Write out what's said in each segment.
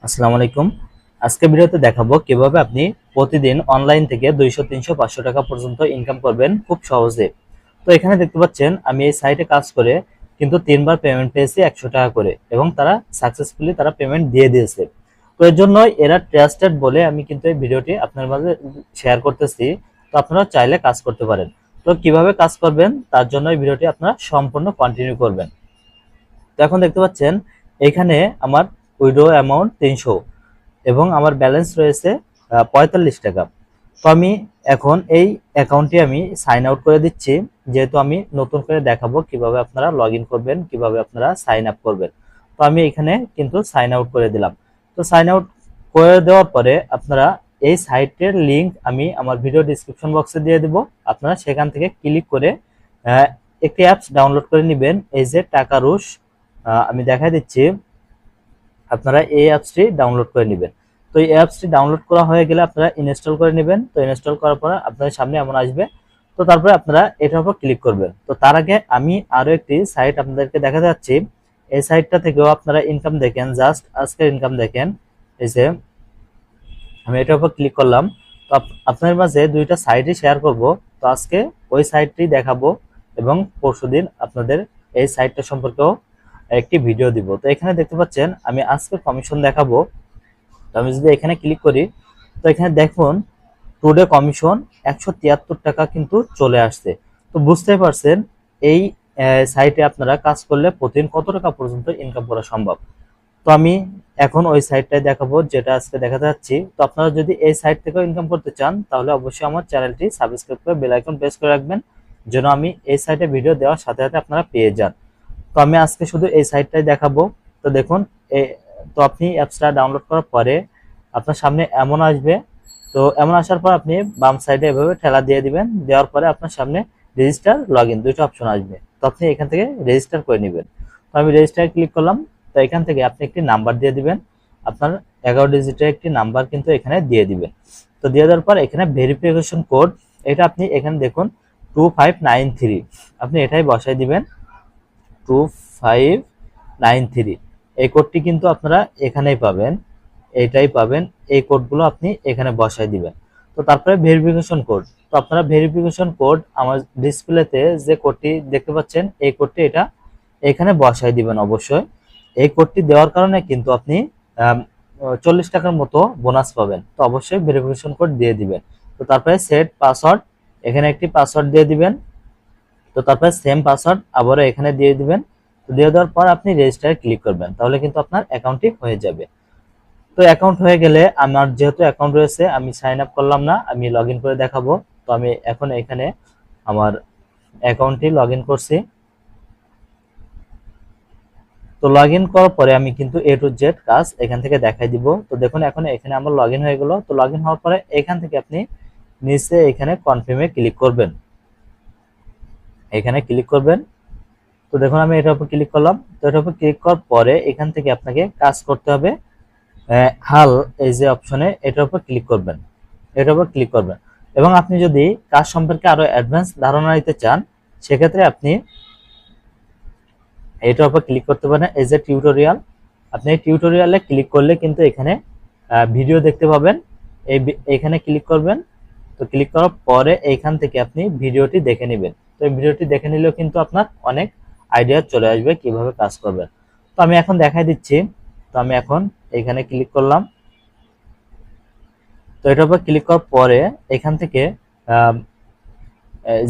আসসালামু আলাইকুম। আজকে ভিডিওতে দেখাবো কিভাবে আপনি প্রতিদিন অনলাইন থেকে 200, 300, 500 টাকা পর্যন্ত ইনকাম করবেন খুব সহজে। তো এখানে দেখতে পাচ্ছেন আমি এই সাইটে কাজ করে কিন্তু 3 বার পেমেন্ট পেয়েছি 100 টাকা করে, এবং তারা সাকসেসফুলি পেমেন্ট দিয়ে দিয়েছে। তো এর জন্য এরা ট্রাস্টেড বলে আমি কিন্তু এই ভিডিওটি আপনার মাঝে শেয়ার করতেছি। তো আপনারা চাইলে কাজ করতে পারেন। তো কিভাবে কাজ করবেন তার জন্য এই ভিডিওটি আপনারা সম্পূর্ণ কন্টিনিউ করবেন। তো এখন দেখতে পাচ্ছেন এখানে আমার উইথড্র অ্যামাউন্ট 300 এবং আমার ব্যালেন্স রয়েছে 45 টাকা। তো আমি এখন এই অ্যাকাউন্টটি আমি সাইন আউট করে দিচ্ছি, যেহেতু আমি নতুন করে দেখাবো কিভাবে আপনারা লগ ইন করবেন, কিভাবে আপনারা সাইন আপ করবেন। তো আমি এখানে কিন্তু সাইন আউট করে দিলাম। তো সাইন আউট করে দেওয়ার পরে আপনারা এই সাইটের লিংক আমি আমার ভিডিও ডিসক্রিপশন বক্সে দিয়ে দেব। আপনারা সেখান থেকে ক্লিক করে একটি অ্যাপস ডাউনলোড করে নেবেন, এই যে টাকা রুশ। আমি দেখাই দিচ্ছি, আপনারা এই অ্যাপসটি ডাউনলোড করে নেবেন। তো এই অ্যাপসটি ডাউনলোড করা হয়ে গেলে আপনারা ইনস্টল করে নেবেন। তো ইনস্টল করার পর আপনাদের সামনে এমন আসবে। তো তারপরে আপনারা এটার উপর ক্লিক করবেন। তো তার আগে আমি আরো একটি সাইট আপনাদেরকে দেখাতে যাচ্ছি। এই সাইটটা থেকেও আপনারা ইনকাম দেখেন, জাস্ট আজকের ইনকাম দেখেন। এই যে আমি এটার উপর ক্লিক করলাম। তো আপনাদের মাঝে দুইটা সাইটই শেয়ার করব। তো আজকে ওই সাইটটি দেখাবো এবং পরশুদিন আপনাদের এই সাইটটা সম্পর্কেও একটি ভিডিও দিব। তো এখানে দেখতে পাচ্ছেন আমি আজকে কমিশন দেখাবো। তো আমি যদি এখানে ক্লিক করি, তো এখানে দেখুন টুডে কমিশন 173 টাকা কিন্তু চলে আসছে। তো বুঝতেই পারছেন এই সাইটে আপনারা কাজ করলে প্রতিদিন কত টাকা পর্যন্ত ইনকাম করা সম্ভব। তো আমি এখন ওই সাইটটাই দেখাবো যেটা আজকে দেখাতে যাচ্ছি। তো আপনারা যদি এই সাইট থেকেও ইনকাম করতে চান তাহলে অবশ্যই আমার চ্যানেলটি সাবস্ক্রাইব করে বেল আইকন প্রেস করে রাখবেন, যেন আমি এই সাইটে ভিডিও দেওয়ার সাথে সাথে আপনারা পেয়ে যান। তো আমি আজকে শুধু এই সাইটটাই দেখাবো। তো দেখুন তো আপনি অ্যাপসটা ডাউনলোড করার পরে আপনার সামনে এমন আসবে। তো এমন আসার পর আপনি বাম সাইডে এভাবে ঠেলা দিয়ে দিবেন, দেওয়ার পরে আপনার সামনে রেজিস্টার লগ ইন দুইটা অপশন আসবে। তো আপনি এখান থেকে রেজিস্টার করে নেবেন। তো আমি রেজিস্টার ক্লিক করলাম। তো এখান থেকে আপনি একটি নাম্বার দিয়ে দিবেন, আপনার 11 ডিজিটের একটি নাম্বার কিন্তু এখানে দিয়ে দিবেন। তো দিয়ে দেওয়ার পর এখানে ভেরিফিকেশন কোড, এটা আপনি এখানে দেখুন 2593, আপনি এটাই বসাই দিবেন 2593। এই কোডটি কিন্তু আপনারা এখানেই পাবেন, এইটাই পাবেন। এই কোডগুলো আপনি এখানে বসাই দিবেন। তো তারপরে ভেরিফিকেশন কোড, তো আপনারা ভেরিফিকেশন কোড আমার ডিসপ্লেতে যে কোডটি দেখতে পাচ্ছেন এই কোডটি এটা এখানে বসাই দিবেন অবশ্যই। এই কোডটি দেওয়ার কারণে কিন্তু আপনি 40 টাকার মতো বোনাস পাবেন। তো অবশ্যই ভেরিফিকেশন কোড দিয়ে দিবেন। তো তারপরে সেট পাসওয়ার্ড, এখানে একটি পাসওয়ার্ড দিয়ে দিবেন। তো তারপরে সেম পাসওয়ার্ড আবারও এখানে দিয়ে দিবেন। তো দিয়ে দেওয়ার পর আপনি রেজিস্টারে ক্লিক করবেন, তাহলে কিন্তু আপনার অ্যাকাউন্টটি হয়ে যাবে। তো অ্যাকাউন্ট হয়ে গেলে আমার যেহেতু অ্যাকাউন্ট রয়েছে আমি সাইন আপ করলাম না, আমি লগ ইন করে দেখাবো। তো আমি এখন এখানে আমার অ্যাকাউন্টটি লগ ইন করছি। তো লগ ইন করার পরে আমি কিন্তু এ টু জেড কাজ এখান থেকে দেখাই দিব। তো দেখুন এখন এখানে আমার লগ ইন হয়ে গেল। তো লগ ইন হওয়ার পরে এখান থেকে আপনি নিচে এখানে কনফার্মে ক্লিক করবেন, এখানে ক্লিক করবেন। তো দেখুন আমি এটার উপর ক্লিক করলাম। তো এটার উপর ক্লিক করার পরে এখান থেকে আপনাকে কাজ করতে হবে। হাল এই যে অপশনে এটার উপর ক্লিক করবেন, এটার উপর ক্লিক করবেন। এবং আপনি যদি কাজ সম্পর্কে আরো অ্যাডভান্স ধারণা নিতে চান সেক্ষেত্রে আপনি এটার উপর ক্লিক করতে পারেন, এই যে টিউটোরিয়াল। আপনি এই টিউটোরিয়ালে ক্লিক করলে কিন্তু এখানে ভিডিও দেখতে পাবেন। এখানে ক্লিক করবেন। তো ক্লিক করার পরে এইখান থেকে আপনি ভিডিওটি দেখে নেবেন। তো এই ভিডিওটি দেখে নিলেও কিন্তু আপনার অনেক আইডিয়া চলে আসবে কিভাবে কাজ করবেন। তো আমি এখন দেখাই দিচ্ছি। তো আমি এখন এখানে ক্লিক করলাম। তো এটার উপর ক্লিক করার পরে এখান থেকে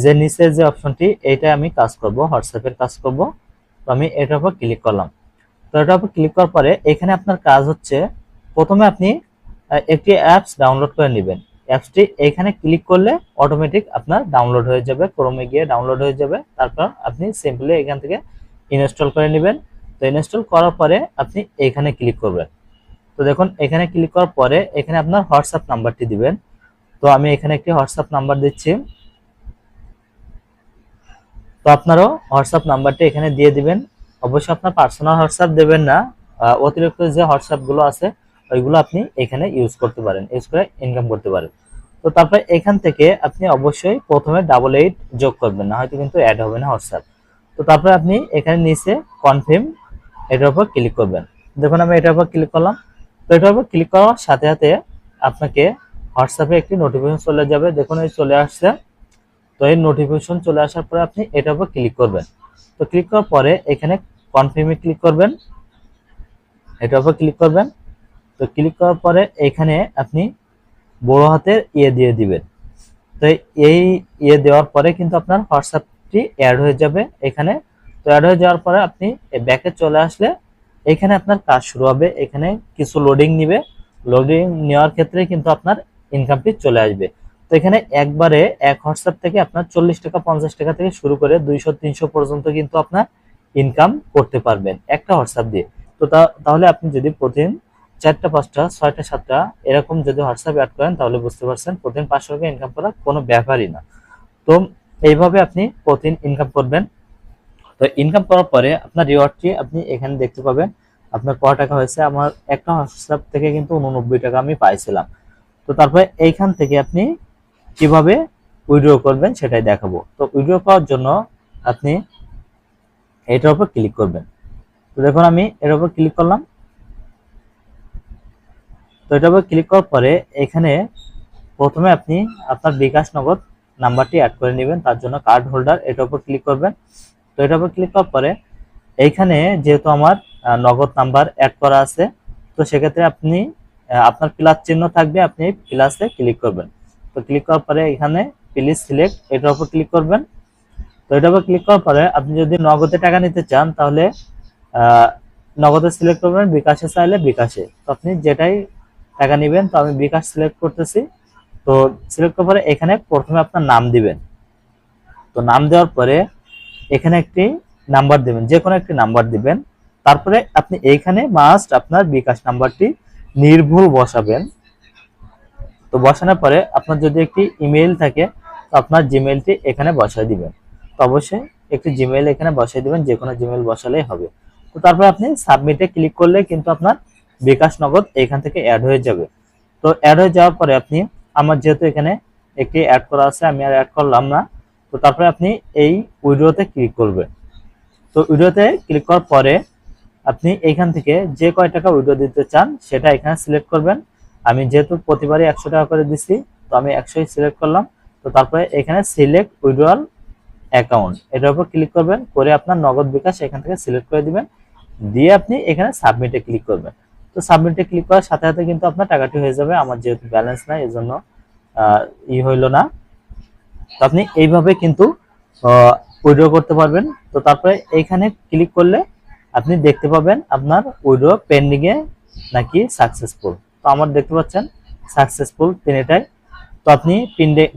যে নিচের যে অপশনটি এইটা আমি কাজ করব, হোয়াটসঅ্যাপের কাজ করব। তো আমি এটার উপর ক্লিক করলাম। তো এটার উপর ক্লিক করার পরে এখানে আপনার কাজ হচ্ছে প্রথমে আপনি একটি অ্যাপস ডাউনলোড করে নেবেন। অ্যাপসটি এখানে ক্লিক করলে অটোমেটিক আপনার ডাউনলোড হয়ে যাবে, ক্রোমে গিয়ে ডাউনলোড হয়ে যাবে। তারপর আপনি সিম্পলি এখান থেকে ইনস্টল করে নেবেন। তো ইনস্টল করার পরে আপনি এখানে ক্লিক করবেন। তো দেখুন এখানে ক্লিক করার পরে এখানে আপনার হোয়াটসঅ্যাপ নাম্বারটি দিবেন। তো আমি এখানে একটি হোয়াটসঅ্যাপ নাম্বার দিচ্ছি। তো আপনারও হোয়াটসঅ্যাপ নাম্বারটি এখানে দিয়ে দিবেন। অবশ্যই আপনার পার্সোনাল হোয়াটসঅ্যাপ দেবেন না, অতিরিক্ত যে হোয়াটসঅ্যাপ গুলো আছে ওইগুলো আপনি এখানে ইউজ করতে পারেন, ইউজ করে ইনকাম করতে পারেন। তো তারপরে এখান থেকে আপনি অবশ্যই প্রথমে 88 যোগ করবেন, না হয়তো কিন্তু অ্যাড হবে না হোয়াটসঅ্যাপ। তো তারপরে আপনি এখানে নিচে কনফার্ম এটার উপর ক্লিক করবেন। দেখুন আমি এটার উপর ক্লিক করলাম। তো এটার উপর ক্লিক করার সাথে সাথে আপনাকে হোয়াটসঅ্যাপে একটি নোটিফিকেশন চলে যাবে, দেখুন এই চলে আসছে। তো এই নোটিফিকেশন চলে আসার পরে আপনি এটার উপর ক্লিক করবেন। তো ক্লিক করার পরে এখানে কনফার্মে ক্লিক করবেন, এটার উপর ক্লিক করবেন। তো ক্লিক করার পরে এখানে আপনি বড় হাতের দিয়ে দিবেন। তো এই দেওয়ার পরে কিন্তু আপনার হোয়াটসঅ্যাপটি অ্যাড হয়ে যাবে এখানে। তো অ্যাড হয়ে যাওয়ার পরে আপনি ব্যাকে চলে আসলে এখানে আপনার কাজ শুরু হবে। এখানে কিছু লোডিং নিবে, লোডিং নেওয়ার ক্ষেত্রে কিন্তু আপনার ইনকামটি চলে আসবে। তো এখানে একবারে এক হোয়াটসঅ্যাপ থেকে আপনার 40 টাকা 50 টাকা থেকে শুরু করে 200-300 পর্যন্ত কিন্তু আপনার ইনকাম করতে পারবেন একটা হোয়াটসঅ্যাপ দিয়ে। তো তাহলে আপনি যদি প্রতিদিন 4টা 5টা 6টা 7টা এরকম যদি হোয়াটসঅ্যাপ অ্যাড করেন তাহলে বুঝতে পারছেন প্রতিদিন 500 টাকা ইনকাম করা কোনো ব্যাপারই না। তো এইভাবে আপনি প্রতিদিন ইনকাম করবেন। তো ইনকাম করার পরে আপনার রিওয়ার্ডটি আপনি এখানে দেখতে পাবেন আপনার কত টাকা হয়েছে। আমার একটা হোয়াটসঅ্যাপ থেকে কিন্তু 89 টাকা আমি পাইছিলাম। তো তারপরে এইখান থেকে আপনি কিভাবে উইথড্র করবেন সেটাই দেখাবো। তো উইথড্র করার জন্য আপনি এটার উপর ক্লিক করবেন। তো দেখুন আমি এর উপর ক্লিক করলাম। তো এটার উপর ক্লিক করার পরে এখানে প্রথমে আপনি আপনার বিকাশ নগদ নাম্বারটি অ্যাড করে নেবেন, তার জন্য কার্ড হোল্ডার এটার উপর ক্লিক করবেন। তো এটার উপর ক্লিক করার পরে এইখানে যেহেতু আমার নগদ নাম্বার অ্যাড করা আছে, তো সেক্ষেত্রে আপনি আপনার প্লাস চিহ্ন থাকবে, আপনি প্লাসে ক্লিক করবেন। তো ক্লিক করার পরে এখানে প্লিজ সিলেক্ট এটার উপর ক্লিক করবেন। তো এটার উপর ক্লিক করার পরে আপনি যদি নগদে টাকা নিতে চান তাহলে নগদে সিলেক্ট করবেন, বিকাশে চাইলে বিকাশে। তো আপনি যেটাই টাকা নেবেন, তো আমি বিকাশ সিলেক্ট করতেছি। তো সিলেক্ট করার পরে এখানে প্রথমে আপনার নাম দিবেন। তো নাম দেওয়ার পরে এখানে একটি নাম্বার দিবেন, যে কোনো একটি নাম্বার দিবেন। তারপরে আপনি এইখানে মাস্ট আপনার বিকাশ নাম্বারটি নির্ভুল বসাবেন। তো বসানোর পরে আপনার যদি একটি ইমেইল থাকে তো আপনার জিমেইলটি এখানে বসায় দিবেন। তো অবশ্যই একটি জিমেইল এখানে বসায় দিবেন, যে কোনো জিমেইল বসালেই হবে। তো তারপরে আপনি সাবমিটে ক্লিক করলে কিন্তু আপনার বিকাশ নগদ এখান থেকে অ্যাড হয়ে যাবে। তো অ্যাড হয়ে যাওয়ার পরে আপনি, আমার যেহেতু এখানে একটি অ্যাড করা আছে আমি আর অ্যাড করলাম না, তো তারপরে আপনি এই উইড্রোতে ক্লিক করবেন। তো উইড্রোতে ক্লিক করার পরে আপনি এইখান থেকে যে কয় টাকা উইড্রো দিতে চান সেটা এখানে সিলেক্ট করবেন। আমি যেহেতু প্রতিবারই 100 টাকা করে দিচ্ছি, তো আমি 100ই সিলেক্ট করলাম। তো তারপরে এখানে সিলেক্ট উইড্রোয়াল অ্যাকাউন্ট এটার উপর ক্লিক করবেন, করে আপনার নগদ বিকাশ এখান থেকে সিলেক্ট করে দিবেন, দিয়ে আপনি এখানে সাবমিটে ক্লিক করবেন। তো সাবমিটে ক্লিক করার সাথে সাথে কিন্তু আপনার টাকাটি হয়ে যাবে। আমার যেহেতু ব্যালেন্স নাই এজন্য হইলো না। তো আপনি এইভাবে কিন্তু উইথড্র করতে পারবেন। তো তারপরে এইখানে ক্লিক করলে আপনি দেখতে পাবেন আপনার উইথড্র পেন্ডিং এ নাকি সাকসেসফুল। তো আমার দেখতে পাচ্ছেন সাকসেসফুল তিনটাই। তো আপনি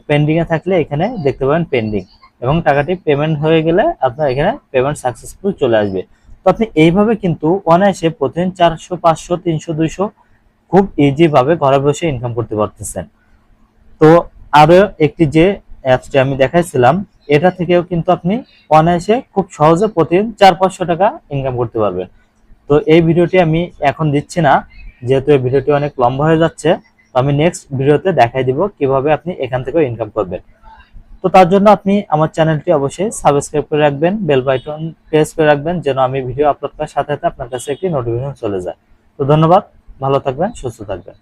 পেন্ডিং এ থাকলে এখানে দেখতে পাবেন পেন্ডিং, এবং টাকাটি পেমেন্ট হয়ে গেলে আপনার এখানে পেমেন্ট সাকসেসফুল চলে আসবে। তো আপনি এইভাবে কিন্তু অনায়াসে প্রতিদিন 400 500 300 200 খুব ইজি ভাবে ঘরে বসে ইনকাম করতে পারতেছেন। তো আরো একটি যে অ্যাপসটি আমি দেখাইছিলাম, এটা থেকেও কিন্তু আপনি অনায়াসে খুব সহজে প্রতিদিন 400-500 টাকা ইনকাম করতে পারবেন। তো এই ভিডিওটি আমি এখন দিচ্ছি না, যেহেতু এই ভিডিওটি অনেক লম্বা হয়ে যাচ্ছে। তো আমি নেক্সট ভিডিওতে দেখাই দিব কিভাবে আপনি এখান থেকেও ইনকাম করবেন। তো তার জন্য আপনি আমার চ্যানেলটি অবশ্যই সাবস্ক্রাইব করে রাখবেন, বেল বাটন প্রেস করে রাখবেন, যেন আমি ভিডিও আপলোড করার সাথে সাথে আপনার কাছে একটি নোটিফিকেশন চলে যায়। তো ধন্যবাদ, ভালো থাকবেন, সুস্থ থাকবেন।